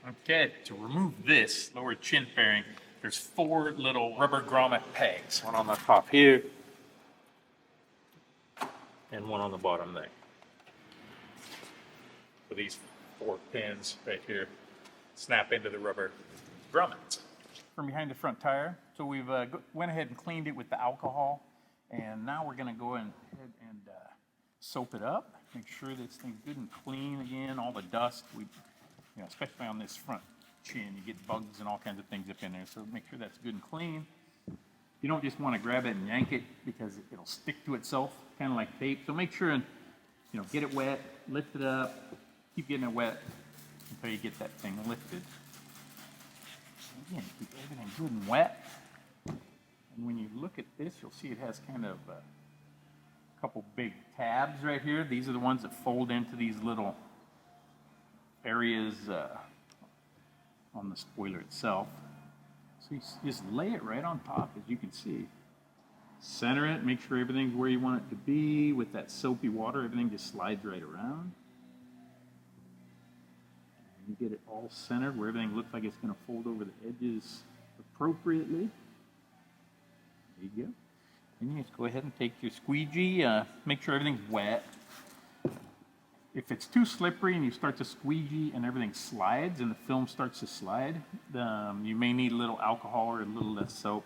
Okay, to remove this lower chin fairing, there's 4 little rubber grommet pegs. One on the top here, and one on the bottom there. So these 4 pins right here snap into the rubber grommets. From behind the front tire, so we've went ahead and cleaned it with the alcohol, and now we're going to go ahead and soap it up. Make sure this thing's good and clean again. All the dust, especially on this front chin, you get bugs and all kinds of things up in there. So make sure that's good and clean. You don't just want to grab it and yank it because it'll stick to itself, kind of like tape. So make sure and get it wet, lift it up, keep getting it wet until you get that thing lifted. Again, keep everything good and wet. And when you look at this, you'll see it has kind of a couple big tabs right here. These are the ones that fold into these little areas on the spoiler itself. So you just lay it right on top, as you can see. Center it, make sure everything's where you want it to be. With that soapy water, everything just slides right around. And you get it all centered where everything looks like it's going to fold over the edges appropriately. There you go. Then you just go ahead and take your squeegee, make sure everything's wet. If it's too slippery and you start to squeegee and everything slides and the film starts to slide, you may need a little alcohol or a little less soap.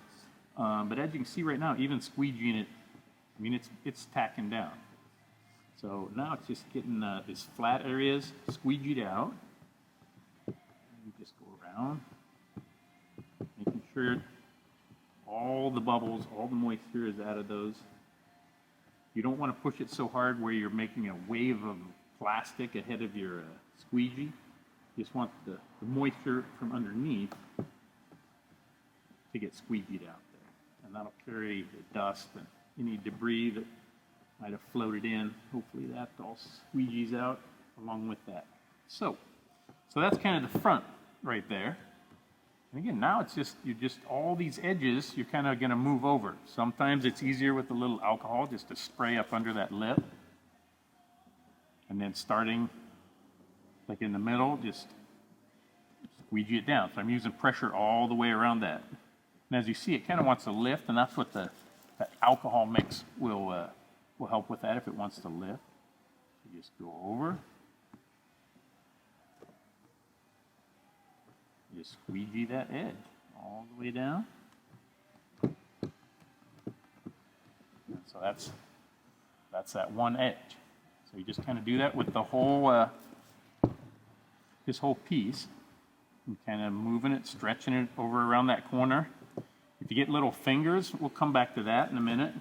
But as you can see right now, even squeegeeing it, it's tacking down. So now it's just getting these flat areas squeegeed out. You just go around, making sure all the bubbles, all the moisture is out of those. You don't want to push it so hard where you're making a wave of plastic ahead of your squeegee. You just want the moisture from underneath to get squeegeed out there. And that'll carry the dust and any debris that might have floated in. Hopefully that all squeegees out along with that soap. So that's kind of the front right there. And again, now it's just all these edges, you're kind of going to move over. Sometimes it's easier with a little alcohol just to spray up under that lip. And then starting like in the middle, just squeegee it down. So I'm using pressure all the way around that. And as you see, it kind of wants to lift, and that's what that alcohol mix will help with that if it wants to lift. So just go over. Just squeegee that edge all the way down. And so that's that one edge. So you just kind of do that with the whole this whole piece, and kind of moving it, stretching it over around that corner. If you get little fingers, we'll come back to that in a minute.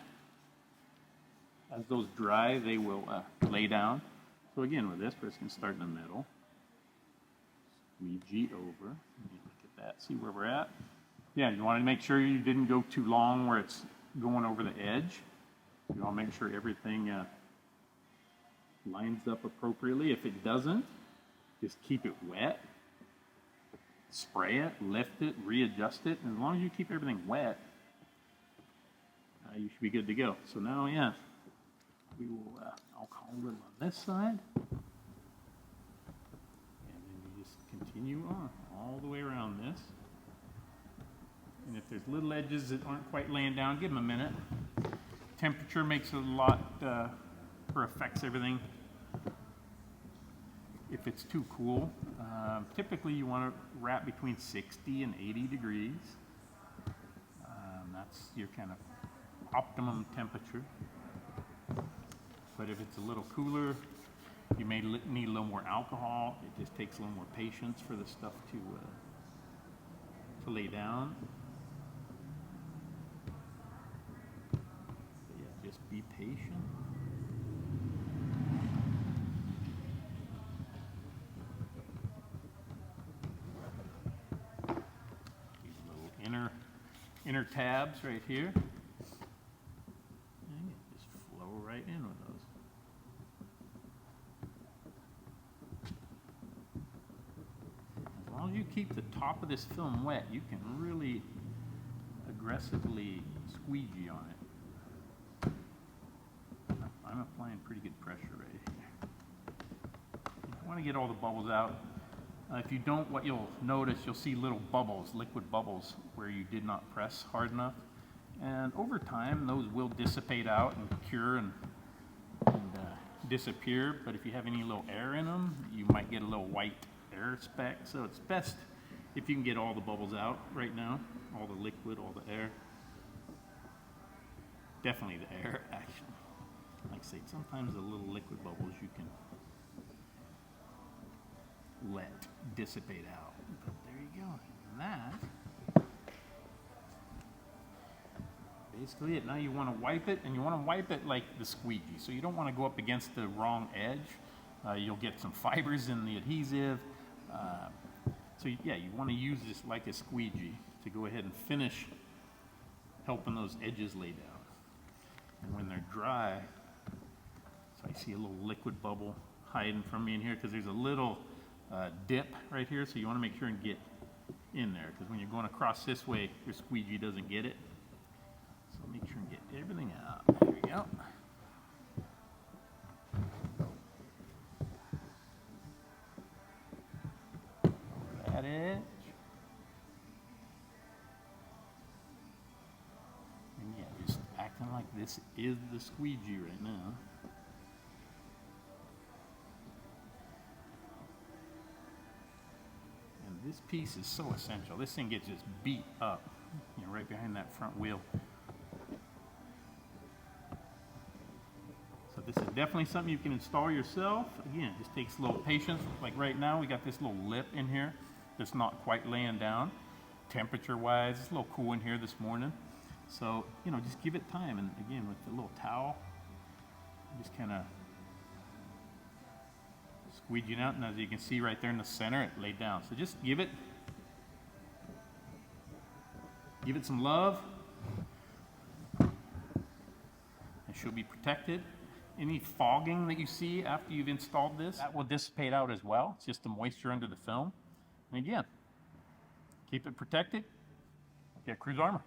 As those dry, they will lay down. So again, with this, we're just going to start in the middle. Squeegee over. Look at that. See where we're at? Yeah, you want to make sure you didn't go too long where it's going over the edge. You want to make sure everything lines up appropriately. If it doesn't, just keep it wet. Spray it, lift it, readjust it. And as long as you keep everything wet, you should be good to go. So now, yeah, we will alcohol a little on this side. Continue on all the way around this. And if there's little edges that aren't quite laying down, give them a minute. Temperature makes it a lot, or affects everything. If it's too cool, typically you want to wrap between 60 and 80 degrees. That's your kind of optimum temperature. But if it's a little cooler, you may need a little more alcohol. It just takes a little more patience for the stuff to lay down. But yeah, just be patient. These little inner tabs right here. And just flow right in with those. As long as you keep the top of this film wet, you can really aggressively squeegee on it. I'm applying pretty good pressure right here. You want to get all the bubbles out. If you don't, what you'll notice, you'll see little bubbles, liquid bubbles, where you did not press hard enough. And over time, those will dissipate out and cure and disappear. But if you have any little air in them, you might get a little white air speck. So it's best if you can get all the bubbles out right now, all the liquid, all the air. Definitely the air, actually. Like I say, sometimes the little liquid bubbles you can let dissipate out. But there you go. And that basically it. Now you want to wipe it, and you want to wipe it like the squeegee. So you don't want to go up against the wrong edge. You'll get some fibers in the adhesive. So yeah, you want to use this like a squeegee to go ahead and finish helping those edges lay down. And when they're dry, so I see a little liquid bubble hiding from me in here because there's a little dip right here, so you want to make sure and get in there, because when you're going across this way, your squeegee doesn't get it. So make sure and get everything out. There we go. That edge. And yeah, just acting like this is the squeegee right now. And this piece is so essential. This thing gets just beat up, you know, right behind that front wheel. So this is definitely something you can install yourself. Again, it just takes a little patience. Like right now, we got this little lip in here that's not quite laying down. Temperature-wise, it's a little cool in here this morning. So, you know, just give it time. And again, with the little towel, just kind of squeegee it out. And as you can see right there in the center, it laid down. So just give it some love, and she'll be protected. Any fogging that you see after you've installed this, that will dissipate out as well. It's just the moisture under the film. And again, keep it protected. Get CruzArmor.